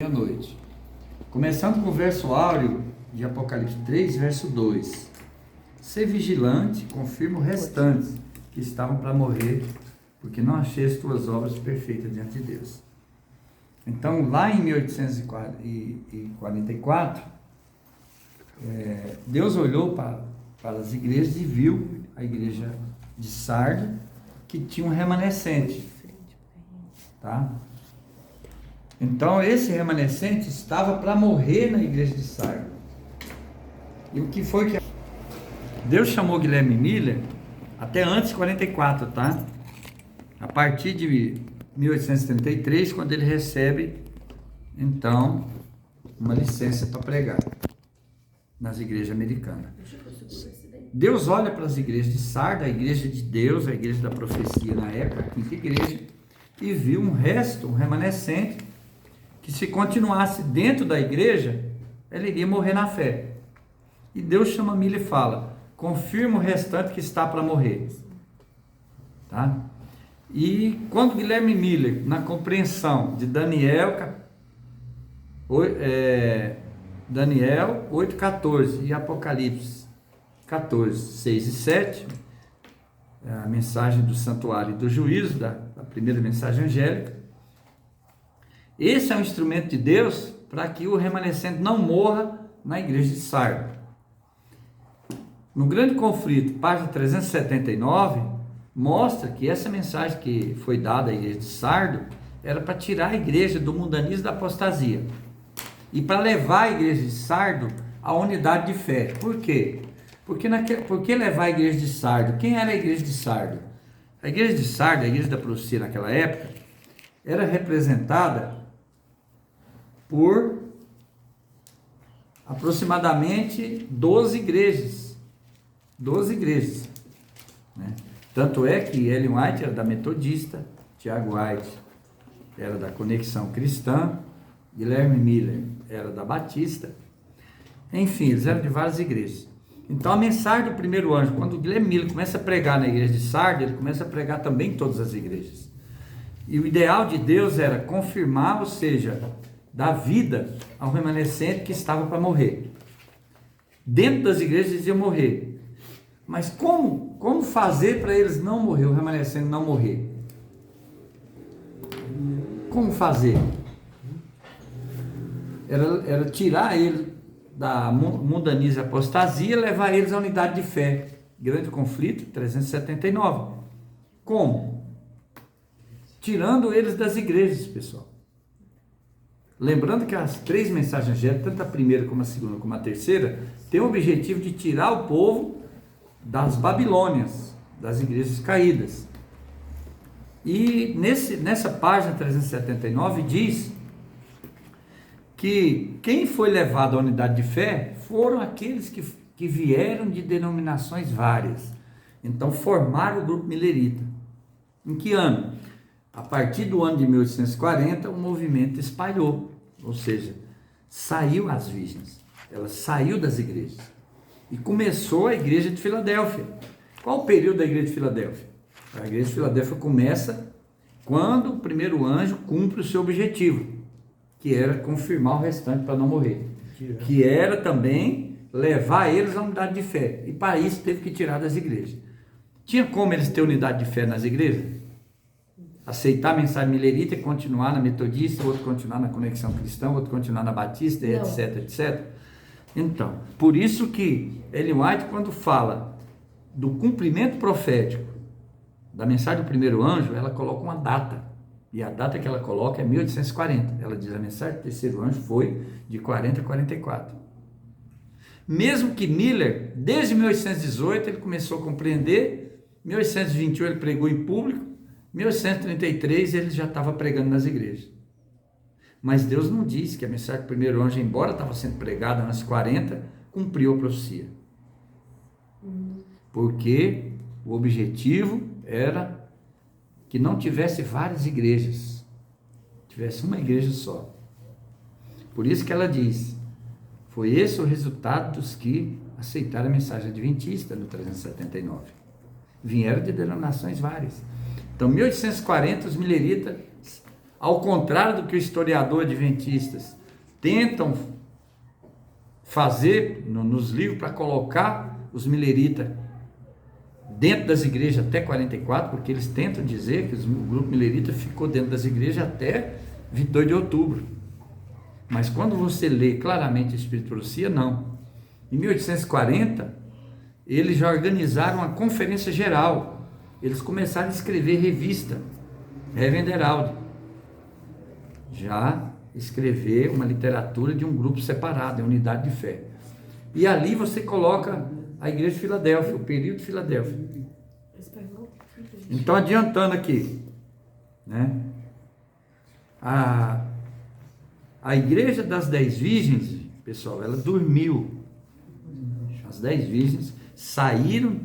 noite. Começando com o verso áureo de Apocalipse 3, verso 2. Ser vigilante, confirma o restante que estavam para morrer, porque não achei as tuas obras perfeitas diante de Deus. Então, lá em 1844, Deus olhou para as igrejas e viu a igreja de Sardes, que tinha um remanescente. Tá? Então, esse remanescente estava para morrer na igreja de Sardes. E o que foi que Deus chamou Guilherme Miller até antes de 44, tá? A partir de 1833, quando ele recebe, então, uma licença para pregar nas igrejas americanas. Deus olha para as igrejas de Sardes, a igreja de Deus, a igreja da profecia na época, a quinta igreja, e viu um resto, um remanescente, que se continuasse dentro da igreja, ele iria morrer na fé. E Deus chama Miller e fala: confirma o restante que está para morrer. Tá? E quando Guilherme Miller, na compreensão de Daniel 8,14 e Apocalipse 14, 6 e 7, a mensagem do santuário e do juízo, da primeira mensagem angélica, esse é um instrumento de Deus para que o remanescente não morra na igreja de Sardes. No grande conflito, página 379, mostra que essa mensagem que foi dada à igreja de Sardes era para tirar a igreja do mundanismo e da apostasia e para levar a igreja de Sardes à unidade de fé. Por quê? Por que levar a igreja de Sardes? Quem era a igreja de Sardes? A igreja de Sardes, a igreja da profecia naquela época, era representada por aproximadamente 12 igrejas. 12 igrejas. Né? Tanto é que Ellen White era da Metodista, Tiago White era da Conexão Cristã, Guilherme Miller era da Batista. Enfim, eles eram de várias igrejas. Então a mensagem do primeiro anjo, quando o Guilherme Miller começa a pregar na igreja de Sardes, ele começa a pregar também em todas as igrejas. E o ideal de Deus era confirmar, ou seja, dar vida ao remanescente que estava para morrer. Dentro das igrejas eles iam morrer. Mas como fazer para eles não morrer, o remanescente não morrer? Como fazer? Era tirar ele da mundanismo e apostasia, levar eles à unidade de fé. Grande conflito, 379. Como? Tirando eles das igrejas, pessoal. Lembrando que as três mensagens angélicas, tanto a primeira como a segunda como a terceira, têm o objetivo de tirar o povo das Babilônias, das igrejas caídas. E nessa página 379 diz que quem foi levado à unidade de fé foram aqueles que vieram de denominações várias. Então formaram o grupo milerita. Em que ano? A partir do ano de 1840, o movimento espalhou, ou seja, saiu as virgens, ela saiu das igrejas e começou a igreja de Filadélfia. Qual o período da igreja de Filadélfia? A igreja de Filadélfia começa quando o primeiro anjo cumpre o seu objetivo, que era confirmar o restante para não morrer, que era também levar eles à unidade de fé, e para isso teve que tirar das igrejas. Tinha como eles ter unidade de fé nas igrejas? Aceitar a mensagem milerita e continuar na metodista, outro continuar na Conexão Cristã, outro continuar na Batista, etc, etc. Então, por isso que Ellen White, quando fala do cumprimento profético da mensagem do primeiro anjo, ela coloca uma data, e a data que ela coloca é 1840. Ela diz: a mensagem do terceiro anjo foi de 40 a 44. Mesmo que Miller, desde 1818, ele começou a compreender, 1821 ele pregou em público, 1833 ele já estava pregando nas igrejas. Mas Deus não disse que a mensagem do primeiro anjo, embora estava sendo pregada nas 40, cumpriu a profecia. Porque o objetivo era que não tivesse várias igrejas, tivesse uma igreja só. Por isso que ela diz: foi esse o resultado dos que aceitaram a mensagem adventista no 379. Vieram de denominações várias. Então, 1840, os mileritas ao contrário do que os historiadores adventistas tentam fazer nos livros para colocar os mileritas dentro das igrejas até 44, porque eles tentam dizer que o grupo milerita ficou dentro das igrejas até 22 de outubro. Mas quando você lê claramente o Espírito de Profecia, não. Em 1840, eles já organizaram uma conferência geral. Eles começaram a escrever revista, Reverend Herald, já escrever uma literatura de um grupo separado, em unidade de fé. E ali você coloca a igreja de Filadélfia, o período de Filadélfia. Então, adiantando aqui, né? A igreja das 10 virgens, pessoal, ela dormiu. As 10 virgens saíram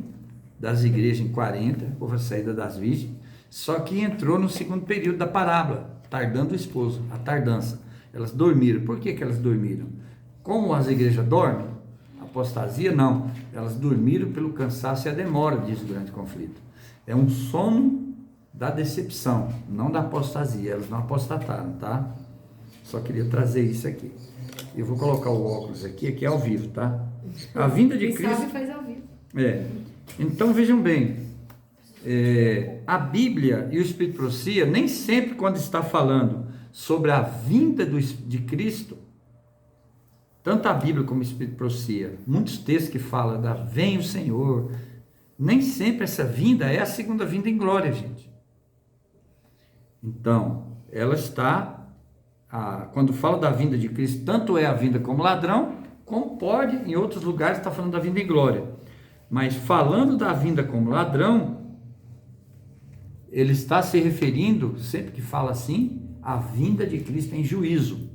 das igrejas em 40, houve a saída das virgens, só que entrou no segundo período da parábola, tardando o esposo, a tardança. Elas dormiram. Por que elas dormiram? Como as igrejas dormem, apostasia não, elas dormiram pelo cansaço e a demora, diz o grande conflito. É um sono da decepção, não da apostasia. Elas não apostataram, tá? Só queria trazer isso aqui. Eu vou colocar o óculos aqui é ao vivo, tá? A vinda de Cristo. Quem sabe faz ao vivo. Então vejam bem, a Bíblia e o Espírito de Profecia, nem sempre quando está falando sobre a vinda de Cristo, tanto a Bíblia como o Espírito de Profecia, muitos textos que falam da vem o Senhor, nem sempre essa vinda é a segunda vinda em glória, gente. Então, ela está, quando fala da vinda de Cristo, tanto é a vinda como ladrão, como pode, em outros lugares, estar falando da vinda em glória. Mas falando da vinda como ladrão, ele está se referindo, sempre que fala assim, à vinda de Cristo em juízo.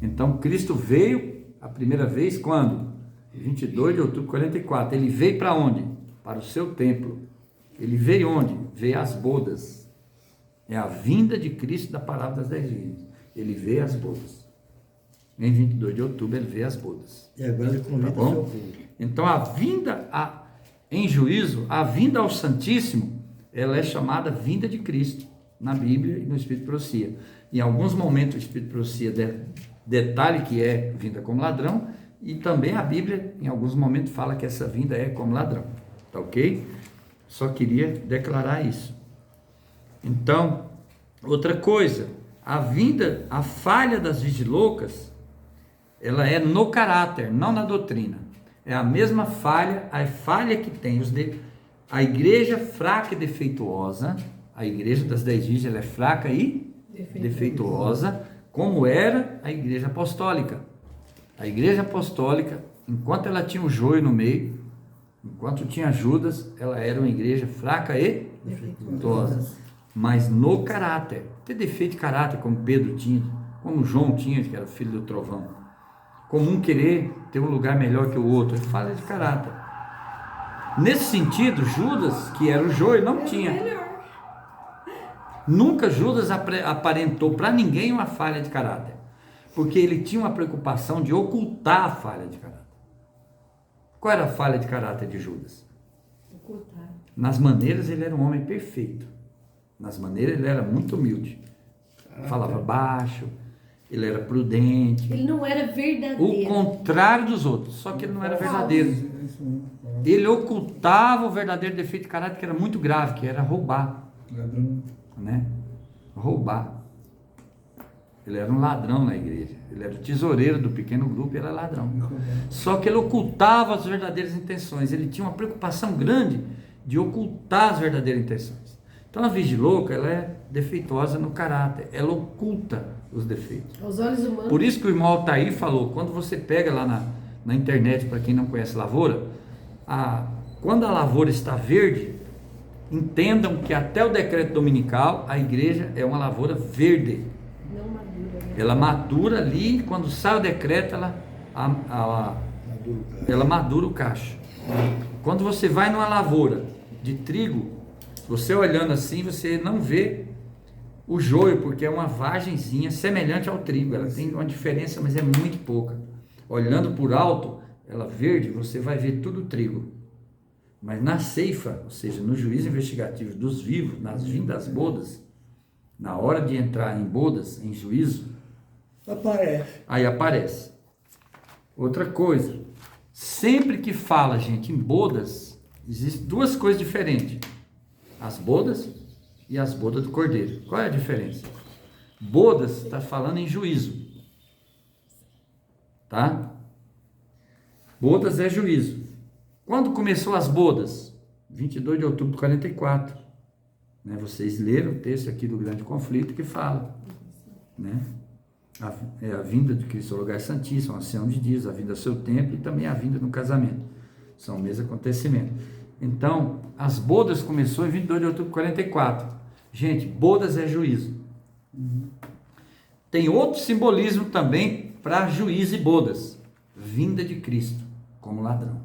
Então, Cristo veio a primeira vez quando? 22 de outubro de 44. Ele veio para onde? Para o seu templo. Ele veio onde? Veio às bodas. É a vinda de Cristo da parábola das 10 virgens. Ele veio às bodas. Em 22 de outubro ele veio às bodas. E agora ele convida o seu povo. Então a vinda em juízo, a vinda ao Santíssimo, ela é chamada vinda de Cristo na Bíblia e no Espírito de Profecia. Em alguns momentos o Espírito de Profecia detalhe que é vinda como ladrão, e também a Bíblia em alguns momentos fala que essa vinda é como ladrão. Tá ok? Só queria declarar isso. Então, outra coisa, a falha das vigilocas, ela é no caráter, não na doutrina. É a mesma falha, a falha que tem a igreja fraca e defeituosa, a igreja das 10 virgens, ela é fraca e defeituosa, como era a igreja apostólica. A igreja apostólica, enquanto ela tinha o joio no meio, enquanto tinha Judas, ela era uma igreja fraca e defeituosa. Mas no caráter, ter defeito de caráter, como Pedro tinha, como João tinha, que era filho do trovão, como um querer ter um lugar melhor que o outro, ele fala de caráter. Nesse sentido, Judas, que era o joio, não tinha. Nunca Judas aparentou para ninguém uma falha de caráter, porque ele tinha uma preocupação de ocultar a falha de caráter. Qual era a falha de caráter de Judas? Ocultar. Nas maneiras ele era um homem perfeito. Nas maneiras ele era muito humilde. Falava baixo, ele era prudente. Ele não era verdadeiro. O contrário dos outros, só que ele não era verdadeiro. Ele ocultava o verdadeiro defeito de caráter, que era muito grave, que era roubar. Né? Roubar. Ele era um ladrão na igreja. Ele era o tesoureiro do pequeno grupo e era ladrão. Só que ele ocultava as verdadeiras intenções. Ele tinha uma preocupação grande de ocultar as verdadeiras intenções. Então a vigilouca, ela é defeituosa no caráter. Ela oculta os defeitos. Aos olhos humanos. Por isso que o irmão Altair falou, quando você pega lá na internet, para quem não conhece lavoura, quando a lavoura está verde, entendam que até o decreto dominical, a igreja é uma lavoura verde. Não madura. Né? Ela madura ali, quando sai o decreto, ela madura o cacho. Quando você vai numa lavoura de trigo, você olhando assim, você não vê o joio, porque é uma vagenzinha semelhante ao trigo. Ela tem uma diferença, mas é muito pouca. Olhando por alto, ela verde, você vai ver tudo trigo. Mas na ceifa, ou seja, no juízo investigativo dos vivos, nas vindas bodas, Na hora de entrar em bodas, em juízo, Aparece. aí aparece. Outra coisa, sempre que fala, gente, em bodas, existem duas coisas diferentes. As bodas e as bodas do cordeiro. Qual é a diferença? Bodas está falando em juízo. Tá? Bodas é juízo. Quando começou as bodas? 22 de outubro de 44. Né? Vocês leram o texto aqui do grande conflito que fala, né? A vinda de Cristo ao lugar santíssimo, a ancião de dias, a vinda ao seu templo e também a vinda no casamento. São o mesmo acontecimento. Então, as bodas começou em 22 de outubro de 44. Gente, bodas é juízo. Tem outro simbolismo também para juízo e bodas. Vinda de Cristo como ladrão.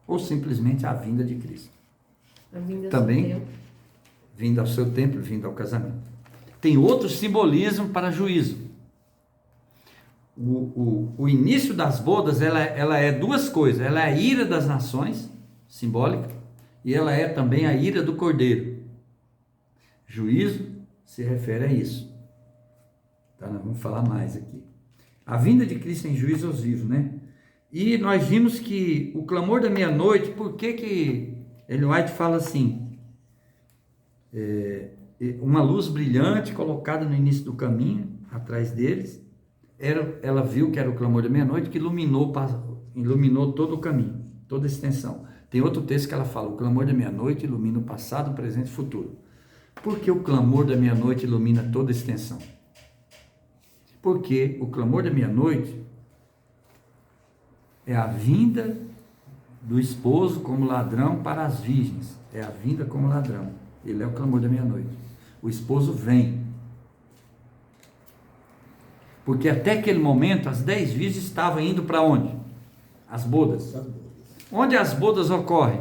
Ou simplesmente a vinda de Cristo. A vinda Também, do tempo. vinda ao seu templo, vinda ao casamento. Tem outro simbolismo para juízo. O início das bodas, ela é duas coisas. Ela é a ira das nações, simbólica, e ela é também a ira do cordeiro. Juízo se refere a isso. Tá, nós vamos falar mais aqui. A vinda de Cristo em juízo aos vivos, né? E nós vimos que o clamor da meia-noite, por que Ellen White fala assim? Uma luz brilhante colocada no início do caminho, atrás deles, ela viu que era o clamor da meia-noite que iluminou todo o caminho, toda a extensão. Tem outro texto que ela fala, o clamor da meia-noite ilumina o passado, o presente e o futuro. Por que o clamor da meia-noite ilumina toda a extensão? Porque o clamor da meia-noite é a vinda do esposo como ladrão para as virgens. É a vinda como ladrão. Ele é o clamor da meia-noite. O esposo vem. Porque até aquele momento as 10 virgens estavam indo para onde? As bodas. Onde as bodas ocorrem?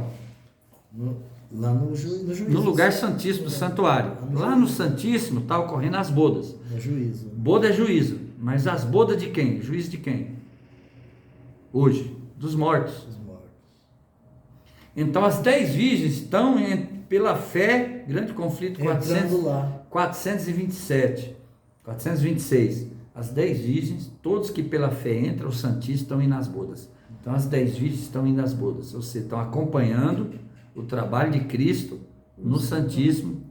Lá no juízo. No lugar santíssimo do santuário. Lá no santíssimo está ocorrendo as bodas. No juízo. Boda é juízo. Mas as bodas de quem? Juízo de quem? Hoje. Dos mortos. Os mortos. Então as 10 virgens estão pela fé, grande conflito, Entrando lá. 427, 426. As 10 virgens, todos que pela fé entram, os santíssimos estão indo nas bodas. Então as 10 virgens estão indo nas bodas, ou seja, estão acompanhando o trabalho de Cristo no Santíssimo.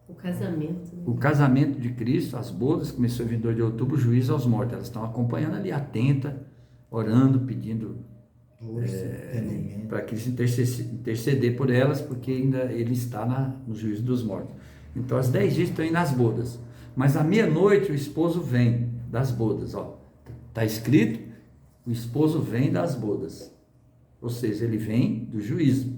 O casamento. O casamento de Cristo, as bodas, começou em 22 de outubro, o juízo aos mortos. Elas estão acompanhando ali, atenta, orando, pedindo para Cristo interceder por elas, porque ainda ele está no juízo dos mortos. Então as 10 virgens estão indo nas bodas. Mas à meia-noite o esposo vem das bodas, ó. Está escrito, o esposo vem das bodas. Ou seja, ele vem do juízo.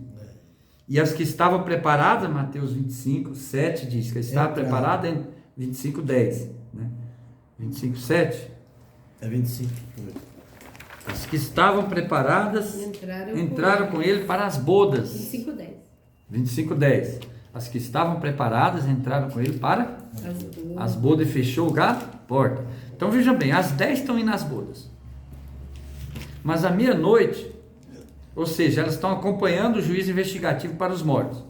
E as que estavam preparadas, Mateus 25, 7 diz que estava preparada em 25, 10. Né? 25, 7. É 25. As que estavam preparadas entraram com ele para as bodas. 25, 10. 25, 10. As que estavam preparadas entraram com ele para as bodas e fechou a porta. Então veja bem, as 10 estão indo nas bodas. Mas à meia-noite, ou seja, elas estão acompanhando o juízo investigativo para os mortos,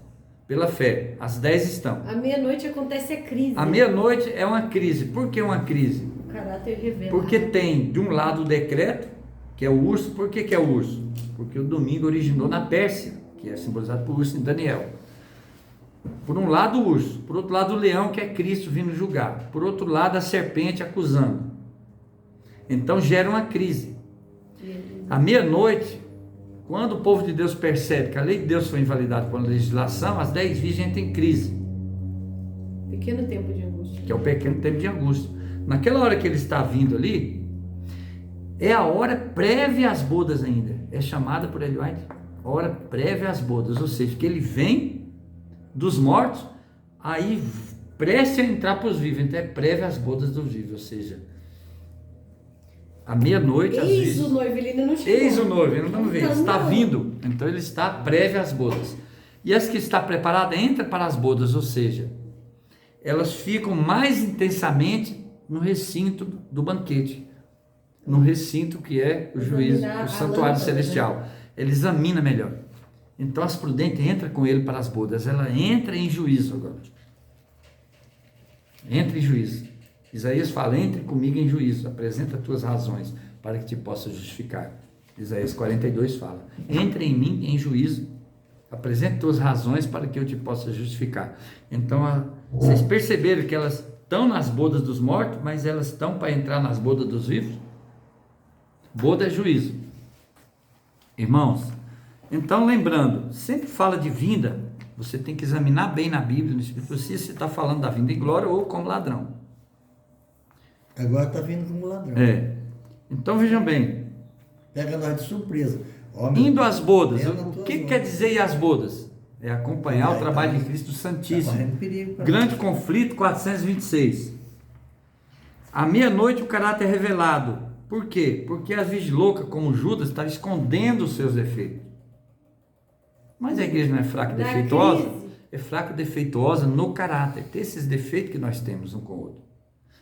pela fé. As 10 estão. À meia-noite acontece a crise. À meia-noite é uma crise. Por que uma crise? O caráter revela. Porque tem, de um lado, o decreto, que é o urso. Por que é o urso? Porque o domingo originou na Pérsia, que é simbolizado por urso em Daniel. Por um lado o urso, por outro lado o leão, que é Cristo vindo julgar, por outro lado a serpente acusando. Então gera uma crise. À meia-noite, quando o povo de Deus percebe que a lei de Deus foi invalidada por legislação, as 10 virgens entram em crise. Pequeno tempo de angústia. Que é o pequeno tempo de angústia. Naquela hora que ele está vindo ali, é a hora prévia às bodas ainda. É chamada por Ellen White, hora prévia às bodas. Ou seja, que ele vem dos mortos, aí preste a entrar para os vivos. Então é prévia às bodas dos vivos. Ou seja, à meia-noite, às vezes. Eis o noivo, ele ainda não chegou. Eis o noivo, ele não estamos vendo, Então, está não. vindo. Então ele está prévia às bodas. E as que está preparada entra para as bodas, ou seja, elas ficam mais intensamente no recinto do banquete, no recinto que é o juízo, o santuário celestial. Ele examina melhor. Então as prudentes entram com ele para as bodas, ela entra em juízo agora. Entre em juízo. Isaías fala, entre comigo em juízo, apresenta tuas razões para que te possa justificar. Isaías 42 fala, entre em mim em juízo, apresenta tuas razões para que eu te possa justificar. Então, vocês perceberam que elas estão nas bodas dos mortos, mas elas estão para entrar nas bodas dos vivos? Boda é juízo. Irmãos, então lembrando, sempre fala de vinda, você tem que examinar bem na Bíblia, no Espírito Santo, se está falando da vinda em glória ou como ladrão. Agora está vindo como ladrão. Então vejam bem. Pega nós de surpresa. Indo às bodas. O que quer dizer ir às bodas? É acompanhar o trabalho de Cristo Santíssimo. Grande conflito 426. À meia-noite o caráter é revelado. Por quê? Porque as virgens loucas, como Judas, estavam escondendo os seus defeitos. Mas a igreja não é fraca e defeituosa? É fraca e defeituosa no caráter. Tem esses defeitos que nós temos um com o outro.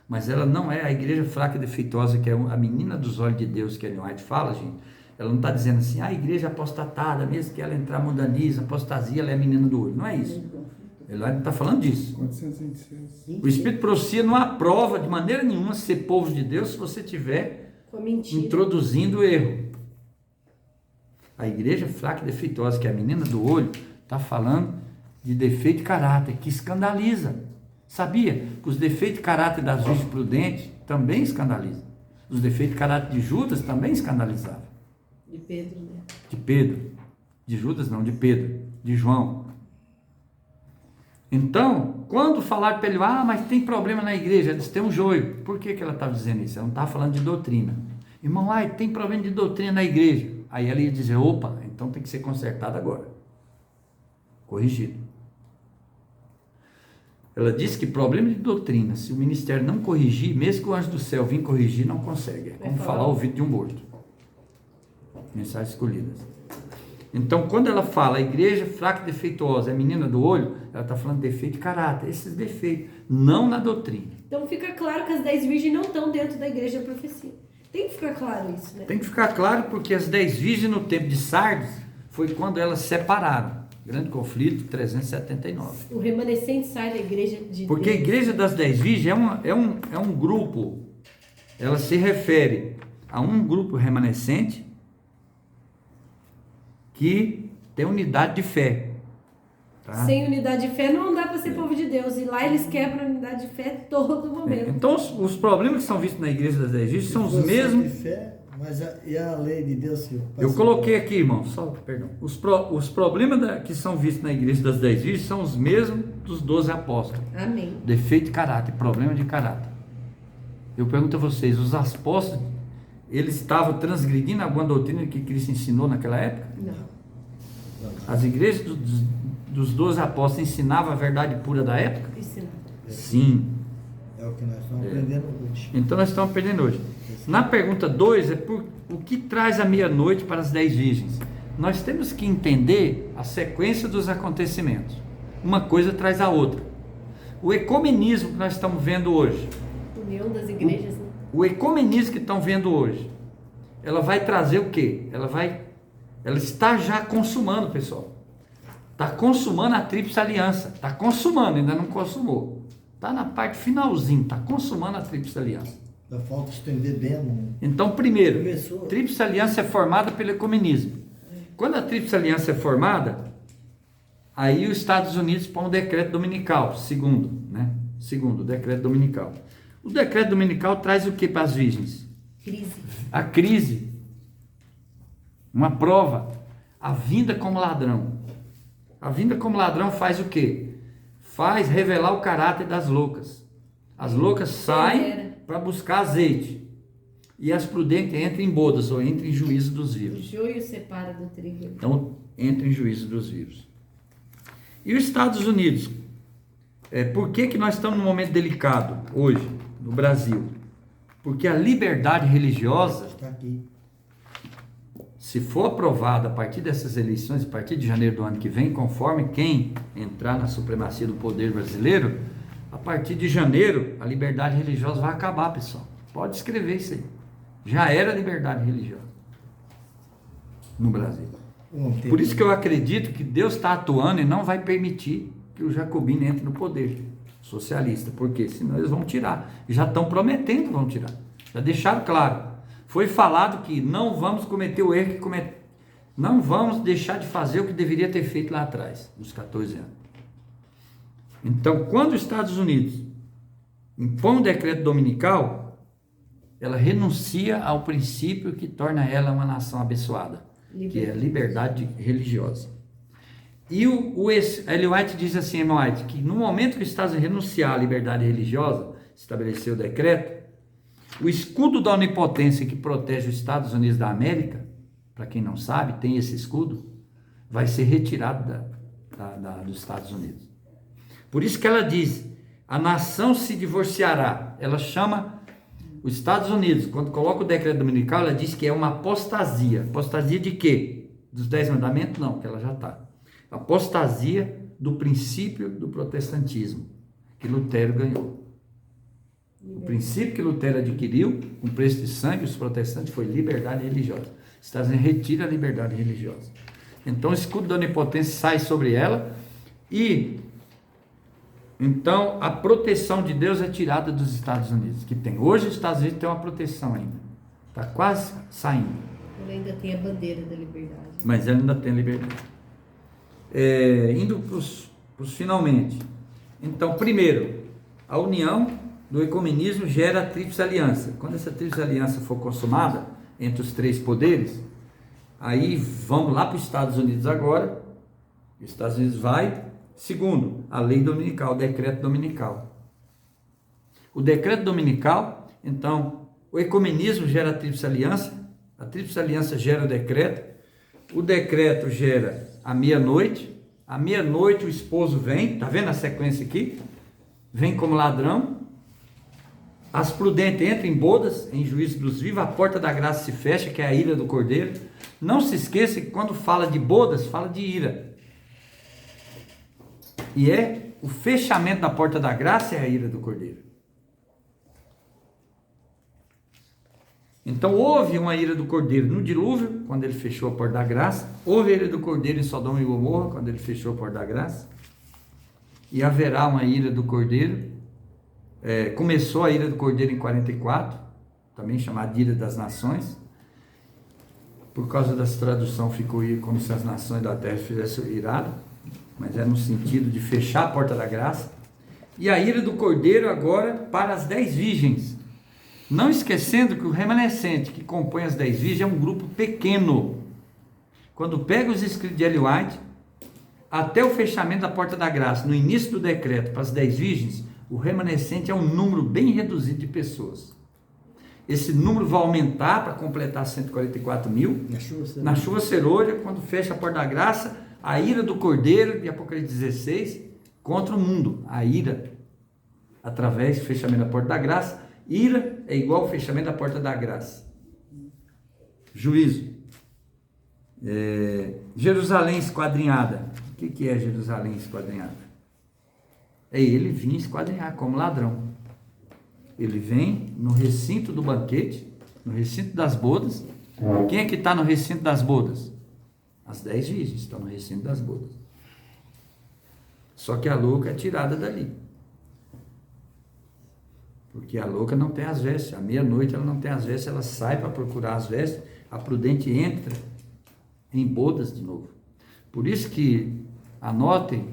Mas ela não é a igreja fraca e defeituosa, que é a menina dos olhos de Deus, que Ellen White fala, gente. Ela não está dizendo assim, a igreja apostatada, mesmo que ela entrar mundanismo, apostasia, ela é a menina do olho. Não é isso. Ela não está falando disso. 426. O Espírito de Profecia não aprova de maneira nenhuma ser povo de Deus se você estiver introduzindo o erro. A igreja fraca e defeituosa, que é a menina do olho, está falando de defeito de caráter, que escandaliza. Sabia que os defeitos de caráter das virgens prudentes também escandalizam. Os defeitos de caráter de Judas também escandalizavam. De Pedro, né? De Pedro. De Judas não, de Pedro. De João. Então, quando falaram para ele, mas tem problema na igreja, eles têm um joio. Por que ela estava dizendo isso? Ela não estava falando de doutrina. Irmão, tem problema de doutrina na igreja. Aí ela ia dizer, opa, então tem que ser consertado agora. Corrigido. Ela disse que problema de doutrina, se o ministério não corrigir, mesmo que o anjo do céu vir corrigir, não consegue. É como falar o ouvido de um morto. Mensagens escolhidas. Então, quando ela fala a igreja fraca e defeituosa, é menina do olho, ela está falando de defeito de caráter. Esses defeitos, não na doutrina. Então fica claro que as 10 virgens não estão dentro da igreja da profecia. Tem que ficar claro isso, né? Tem que ficar claro porque as 10 virgens no tempo de Sardes foi quando elas separaram. Grande conflito, 379. O remanescente sai da igreja de Porque a Deus. igreja das 10 virgens é um grupo, ela se refere a um grupo remanescente que tem unidade de fé. Tá? Sem unidade de fé não dá para ser povo de Deus. E lá eles quebram a unidade de fé todo momento. Então os problemas que são vistos na igreja das 10 virgens são os mesmos. De fé, mas e a lei de Deus, Senhor? Eu coloquei aqui, irmão, perdão. Os problemas que são vistos na igreja das 10 virgens são os mesmos dos 12 apóstolos. Amém. Defeito de caráter, problema de caráter. Eu pergunto a vocês, os apóstolos, eles estavam transgredindo alguma doutrina que Cristo ensinou naquela época? Não. As igrejas dos 12 apóstolos ensinavam a verdade pura da época? Ensina. Sim. É o que nós estamos aprendendo hoje. Então nós estamos aprendendo hoje. Na pergunta 2 o que traz a meia-noite para as 10 virgens? Nós temos que entender a sequência dos acontecimentos. Uma coisa traz a outra. O ecumenismo que nós estamos vendo hoje. União das igrejas, né? O ecumenismo que estão vendo hoje. Ela vai trazer o quê? Ela está já consumando, pessoal. Está consumando a tríplice aliança. Está consumando, ainda não consumou. Está na parte finalzinho, está consumando a tríplice aliança. Da falta estender bem a mão. Então, primeiro, Começou. tríplice aliança é formada pelo ecumenismo. Quando a tríplice aliança é formada, aí os Estados Unidos põem o decreto dominical, segundo, o decreto dominical. O decreto dominical traz o que para as virgens? Crise. A crise, uma prova, a vinda como ladrão. A vinda como ladrão faz o quê? Faz revelar o caráter das loucas. As loucas saem para buscar azeite. E as prudentes entram em bodas ou entram em juízo dos O vivos. joio separa do trigo. Então, entram em juízo dos vivos. E os Estados Unidos? Por que nós estamos num momento delicado hoje, no Brasil? Porque a liberdade religiosa, Está aqui. se for aprovada a partir dessas eleições, a partir de janeiro do ano que vem, conforme quem entrar na supremacia do poder brasileiro, a partir de janeiro, a liberdade religiosa vai acabar, pessoal. Pode escrever isso aí. Já era liberdade religiosa no Brasil. Por isso que eu acredito que Deus está atuando e não vai permitir que o jacobino entre no poder. socialista. Por quê? Senão eles vão tirar. Já estão prometendo que vão tirar. Já deixaram claro. Foi falado que não vamos cometer o erro que cometemos. Não vamos deixar de fazer o que deveria ter feito lá atrás, nos 14 anos. Então, quando os Estados Unidos impõe um decreto dominical, ela renuncia ao princípio que torna ela uma nação abençoada, que é a liberdade religiosa. E o Ellen White diz assim, Ellen White, que no momento que os Estados Unidos renunciar à liberdade religiosa, estabeleceu o decreto, o escudo da onipotência que protege os Estados Unidos da América, para quem não sabe, tem esse escudo, vai ser retirado dos Estados Unidos. Por isso que ela diz, a nação se divorciará. Ela chama os Estados Unidos, quando coloca o decreto dominical, ela diz que é uma apostasia. Apostasia de quê? Dos 10 mandamentos? Não, que ela já está. Apostasia do princípio do protestantismo, que Lutero ganhou. O princípio que Lutero adquiriu, com preço de sangue, os protestantes, foi liberdade religiosa. Os Estados Unidos retira a liberdade religiosa. Então o escudo da onipotência sai sobre ela e então a proteção de Deus é tirada dos Estados Unidos, que tem. Hoje os Estados Unidos têm uma proteção ainda. Está quase saindo. Ele ainda tem a bandeira da liberdade. Mas ele ainda tem liberdade. Indo para os finalmente. Então, primeiro, a união do ecumenismo gera a tríplice aliança. Quando essa tríplice aliança for consumada entre os 3 poderes, aí vamos lá para os Estados Unidos agora. Os Estados Unidos vai. Segundo, a lei dominical, o decreto dominical. O decreto dominical, então, o ecumenismo gera a tríplice aliança gera o decreto gera a meia-noite o esposo vem, tá vendo a sequência aqui? Vem como ladrão, as prudentes entram em bodas, em juízo dos vivos, a porta da graça se fecha, que é a ira do cordeiro. Não se esqueça que quando fala de bodas, fala de ira. E o fechamento da porta da graça é a ira do cordeiro. Então houve uma ira do cordeiro no dilúvio, quando ele fechou a porta da graça. Houve a ira do cordeiro em Sodoma e Gomorra, quando ele fechou a porta da graça. E haverá uma ira do cordeiro. Começou a ira do cordeiro em 44, também chamada de ira das nações. Por causa dessa tradução ficou como se as nações da terra fizessem irado, mas é no sentido de fechar a porta da graça. E a ira do cordeiro agora para as 10 virgens. Não esquecendo que o remanescente que compõe as 10 virgens é um grupo pequeno. Quando pega os escritos de Ellen White, até o fechamento da porta da graça, no início do decreto para as 10 virgens, o remanescente é um número bem reduzido de pessoas. Esse número vai aumentar para completar 144 mil. Na chuva serôdia, quando fecha a porta da graça, a ira do cordeiro, de Apocalipse 16, contra o mundo. A ira, através do fechamento da porta da graça. Ira é igual ao fechamento da porta da graça. Juízo. Jerusalém esquadrinhada. O que é Jerusalém esquadrinhada? É ele vir esquadrinhar como ladrão. Ele vem no recinto do banquete, no recinto das bodas. Quem é que está no recinto das bodas? As 10 virgens estão no recinto das bodas. Só que a louca é tirada dali. Porque a louca não tem as vestes. À meia-noite ela não tem as vestes, ela sai para procurar as vestes. A prudente entra em bodas de novo. Por isso que, anotem,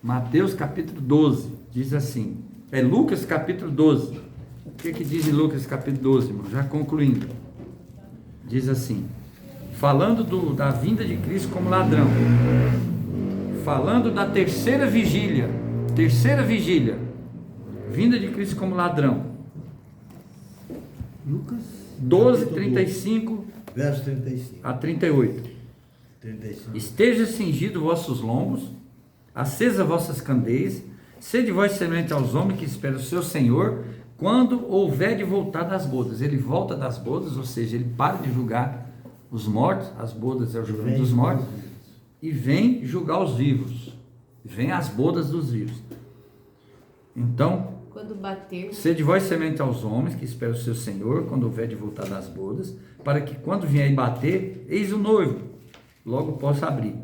Mateus capítulo 12, diz assim, Lucas capítulo 12. O que diz em Lucas capítulo 12, irmão? Já concluindo. Diz assim, falando da vinda de Cristo como ladrão, falando da terceira vigília, vinda de Cristo como ladrão. Lucas 12, 35 verso 35 a 38. 35. Esteja cingido vossos lombos, acesa vossas candeias, sede vós semelhante aos homens que esperam o seu Senhor, quando houver de voltar das bodas. Ele volta das bodas, ou seja, ele para de julgar os mortos, as bodas é o julgamento dos mortos, e vem julgar os vivos, vem as bodas dos vivos. Então, quando bater, sede vós semelhante aos homens que esperam o seu Senhor, quando houver de voltar das bodas, para que quando vier e bater, eis o noivo, logo possa abrir.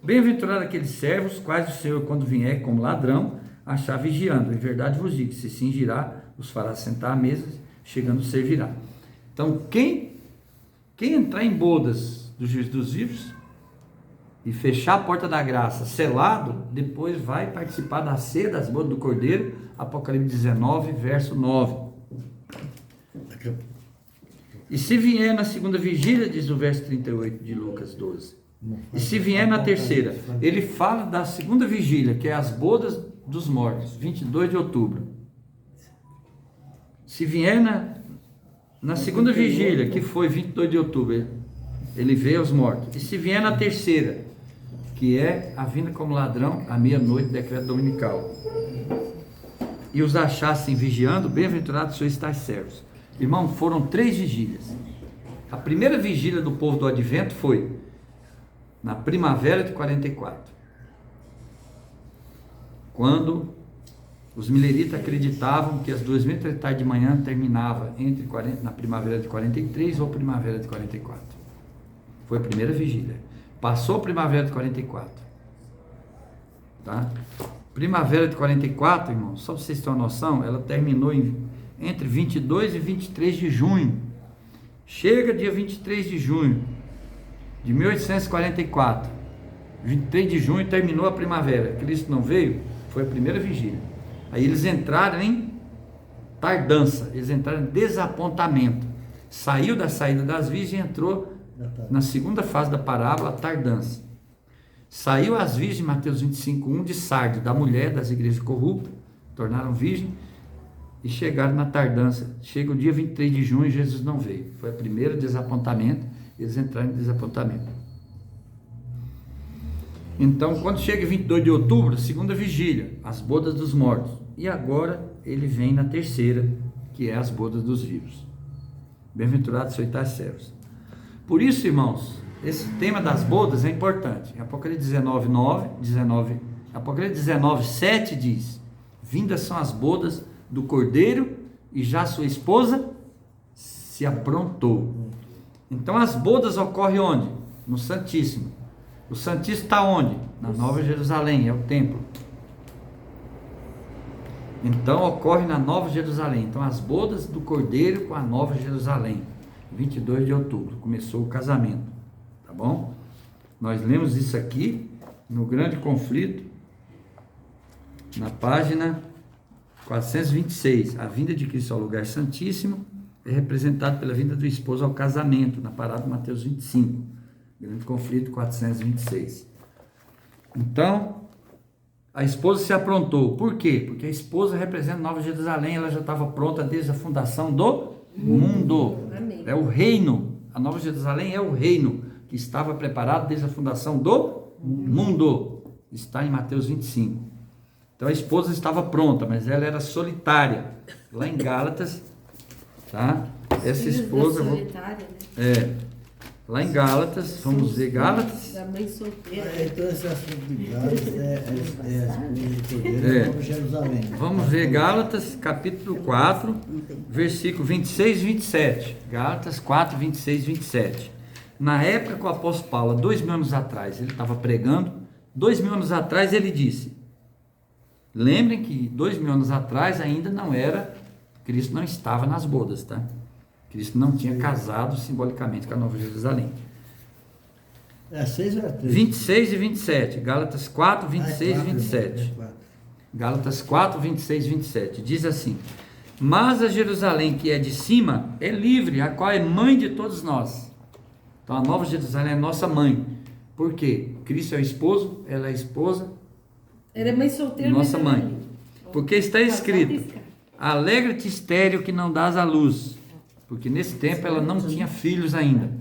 Bem-aventurado aqueles servos, quais o Senhor, quando vier como ladrão, achar vigiando. Em verdade vos digo, se cingirá, os fará sentar à mesa, chegando servirá. Então, quem entrar em bodas do juiz dos vivos e fechar a porta da graça selado, depois vai participar da ceia das bodas do Cordeiro, Apocalipse 19, verso 9. E se vier na segunda vigília, diz o verso 38 de Lucas 12, e se vier na terceira, ele fala da segunda vigília, que é as bodas dos mortos, 22 de outubro. Se vier na segunda vigília, que foi 22 de outubro, ele vê os mortos. E se vier na terceira, que é a vinda como ladrão à meia-noite, decreto dominical, e os achassem vigiando, bem-aventurados sois tais servos. Irmão, foram 3 vigílias. A primeira vigília do povo do advento foi na primavera de 44, quando os mileritas acreditavam que as 2h30 da tarde terminava na primavera de 43 ou primavera de 44. Foi a primeira vigília. Passou a primavera de 44. Tá? Primavera de 44, irmão, só para vocês terem uma noção, ela terminou entre 22 e 23 de junho. Chega dia 23 de junho de 1844. 23 de junho terminou a primavera. Cristo não veio, foi a primeira vigília. Aí eles entraram em tardança, eles entraram em desapontamento. Saiu da saída das virgens e entrou na segunda fase da parábola, a tardança. Saiu as virgens, Mateus 25:1, de Sardes, da mulher das igrejas corruptas, tornaram virgem e chegaram na tardança. Chega o dia 23 de junho e Jesus não veio. Foi o primeiro desapontamento, eles entraram em desapontamento. Então, quando chega 22 de outubro, segunda vigília, as bodas dos mortos. E agora ele vem na terceira, que é as bodas dos vivos. Bem-aventurados sois tais servos. Por isso, irmãos, esse tema das bodas é importante. Em Apocalipse 19, Apocalipse 19, 7 diz: vindas são as bodas do Cordeiro e já sua esposa se aprontou. Então as bodas ocorrem onde? No Santíssimo. O Santíssimo está onde? Na Nova Jerusalém, é o templo. Então ocorre na Nova Jerusalém. Então as bodas do Cordeiro com a Nova Jerusalém, 22 de outubro, começou o casamento, tá bom? Nós lemos isso aqui no Grande Conflito, na página 426. A vinda de Cristo ao lugar santíssimo é representada pela vinda do esposo ao casamento, na parada de Mateus 25. Grande Conflito 426. Então, a esposa se aprontou. Por quê? Porque a esposa representa Nova Jerusalém, ela já estava pronta desde a fundação do mundo. Amém. É o reino. A Nova Jerusalém é o reino que estava preparado desde a fundação do mundo. Está em Mateus 25. Então a esposa estava pronta, mas ela era solitária. Lá em Gálatas, tá? Essa esposa... Solitária, né? Lá em Gálatas, vamos ver Gálatas. Da mãe solteira. Então esse assunto de Gálatas é a esposa do Cordeiro, Nova Jerusalém. Vamos ver Gálatas, capítulo 4, versículo 26 e 27. Gálatas 4, 26 e 27. Na época que o apóstolo Paulo, 2000 anos atrás, ele estava pregando, 2000 anos atrás ele disse, lembrem que 2000 anos atrás ainda não era, Cristo não estava nas bodas, tá? Cristo não tinha casado simbolicamente com a Nova Jerusalém. É 6 ou é 3? 26 e 27, Gálatas 4, 26 e 27. Gálatas 4, 26 e 27, diz assim: mas a Jerusalém que é de cima é livre, a qual é mãe de todos nós. Então a Nova Jerusalém é nossa mãe. Por quê? Cristo é o esposo, ela é a esposa. Ela é mãe solteira. Nossa mãe. Porque está escrito: alegra-te, estéril, que não dás à luz. Porque nesse tempo ela não tinha filhos ainda.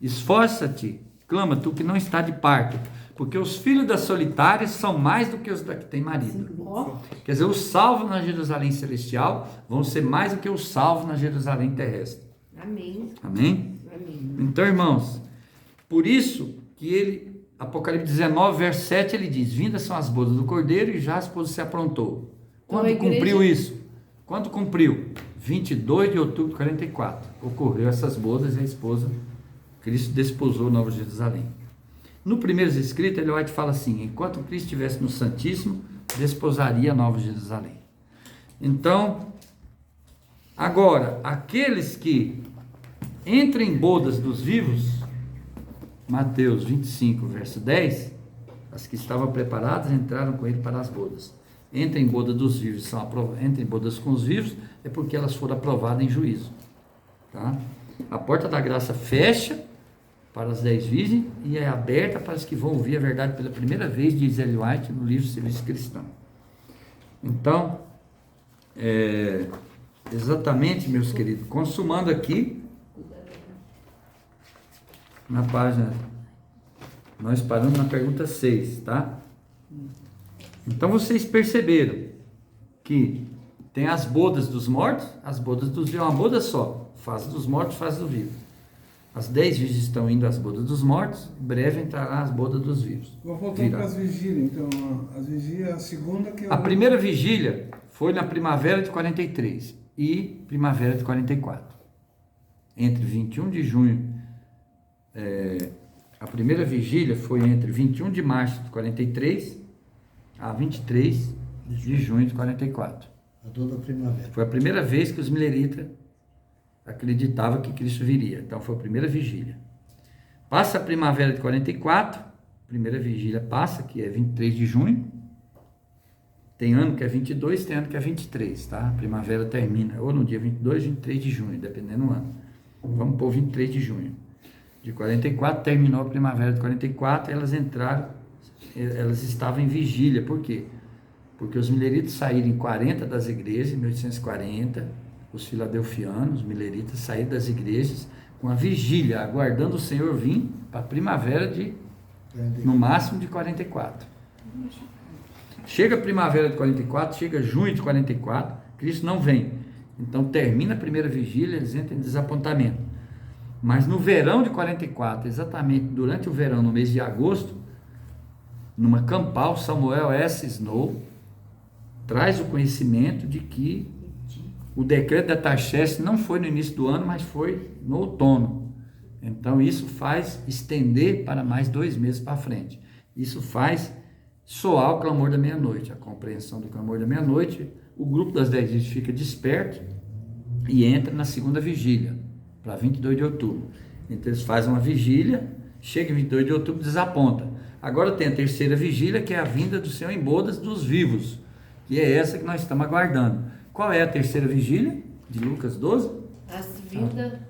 Esforça-te, clama tu que não está de parto, porque os filhos das solitárias são mais do que os da que tem marido. Quer dizer, os salvos na Jerusalém celestial vão ser mais do que os salvos na Jerusalém terrestre. Amém. Amém? Amém. Então, irmãos, por isso que ele, Apocalipse 19, verso 7, ele diz: vindas são as bodas do Cordeiro e já a esposa se aprontou. Quando Então, cumpriu isso? Quando cumpriu? 22 de outubro de 44. Ocorreu essas bodas e a esposa, Cristo desposou Nova Jerusalém. No primeiro escrito, Ellen White fala assim: enquanto Cristo estivesse no Santíssimo, desposaria a Nova Jerusalém. Então, agora, aqueles que entram em bodas dos vivos, Mateus 25, verso 10, as que estavam preparadas entraram com ele para as bodas. Entra em boda dos vivos, entra em bodas com os vivos, é porque elas foram aprovadas em juízo. Tá? A porta da graça fecha para as 10 virgens e é aberta para os que vão ouvir a verdade pela primeira vez, diz Ellen White no livro Serviço Cristão. Então, exatamente, meus queridos, consumando aqui, na página, nós paramos na pergunta 6, tá? Então vocês perceberam que tem as bodas dos mortos, as bodas dos vivos, é uma boda só, fase dos mortos, fase do vivo. As 10 virgens estão indo às bodas dos mortos, em breve entrará as bodas dos vivos. Vou voltar para as vigílias, então, as vigílias, a segunda que eu... A primeira vigília foi na primavera de 43 e primavera de 44. Entre 21 de junho, a primeira vigília foi entre 21 de março de 43 a 23 de junho de 44. A toda a primavera. Foi a primeira vez que os mileritas acreditavam que Cristo viria. Então foi a primeira vigília. Passa a primavera de 44, primeira vigília passa, que é 23 de junho. Tem ano que é 22, tem ano que é 23, tá? A primavera termina ou no dia 22, 23 de junho, dependendo do ano. Vamos pôr 23 de junho. De 44, terminou a primavera de 44, elas entraram, elas estavam em vigília. Por quê? Porque os mileritas saíram em 40 das igrejas, em 1840, os filadelfianos, os mileritas, saíram das igrejas com a vigília, aguardando o Senhor vir para a primavera de, no máximo, de 44. Chega a primavera de 44, chega junho de 44, Cristo não vem. Então termina a primeira vigília, eles entram em desapontamento. Mas no verão de 44, exatamente durante o verão, no mês de agosto, numa campal, Samuel S. Snow traz o conhecimento de que o decreto da Tarsheste não foi no início do ano, mas foi no outono. Então isso faz estender para mais 2 meses para frente. Isso faz soar o clamor da meia-noite, a compreensão do clamor da meia-noite. O grupo das 10 virgens fica desperto e entra na segunda vigília, para 22 de outubro. Então eles fazem uma vigília, chega em 22 de outubro, desaponta. Agora tem a terceira vigília, que é a vinda do Senhor em bodas dos vivos, que é essa que nós estamos aguardando. Qual é a terceira vigília de Lucas 12?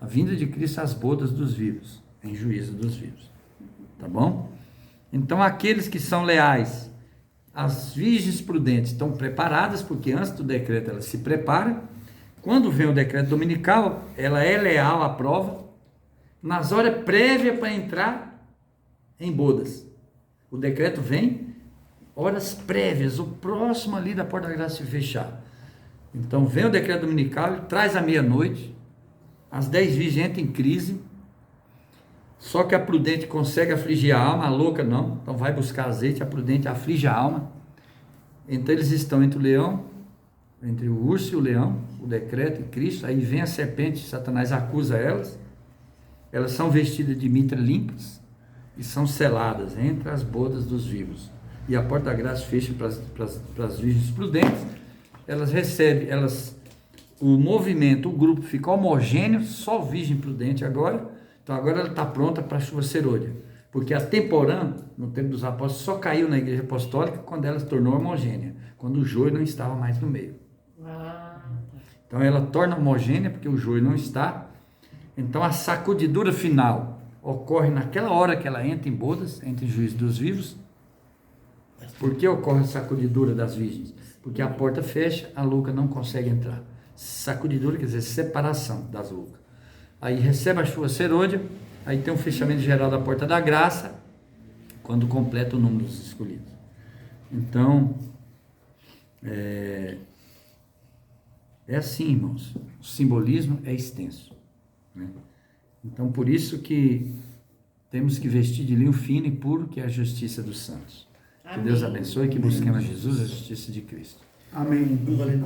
A vinda de Cristo às bodas dos vivos, em juízo dos vivos. Tá bom? Então aqueles que são leais, as virgens prudentes estão preparadas, porque antes do decreto elas se preparam. Quando vem o decreto dominical, ela é leal à prova, nas horas prévias para entrar em bodas. O decreto vem, horas prévias, o próximo ali da porta da graça se fechar. Então vem o decreto dominical, ele traz à meia-noite, as 10 virgens entram em crise, só que a prudente consegue afligir a alma, a louca não, então vai buscar azeite, a prudente aflige a alma. Então eles estão entre o leão, entre o urso e o leão, o decreto e Cristo. Aí vem a serpente, Satanás acusa elas, elas são vestidas de mitra limpas e são seladas entre as bodas dos vivos, e a porta da graça fecha para as virgens prudentes. Elas recebem, o movimento, o grupo fica homogêneo, só virgem prudente agora. Então agora ela está pronta para a chuva serôdia, porque a temporã, no tempo dos apóstolos, só caiu na igreja apostólica quando ela se tornou homogênea, quando o joio não estava mais no meio. Então ela torna homogênea porque o joio não está. Então a sacudidura final ocorre naquela hora que ela entra em bodas, entra em juízo dos vivos. Por que ocorre a sacudidura das virgens? Porque a porta fecha, a louca não consegue entrar. Sacudidura quer dizer separação das loucas. Aí recebe a chuva serôdia, aí tem um fechamento geral da porta da graça, quando completa o número dos escolhidos. Então, é assim, irmãos, o simbolismo é extenso, né? Então, por isso que temos que vestir de linho fino e puro, que é a justiça dos santos. Amém. Que Deus abençoe e que busquemos Jesus, a justiça de Cristo. Amém. Valeu,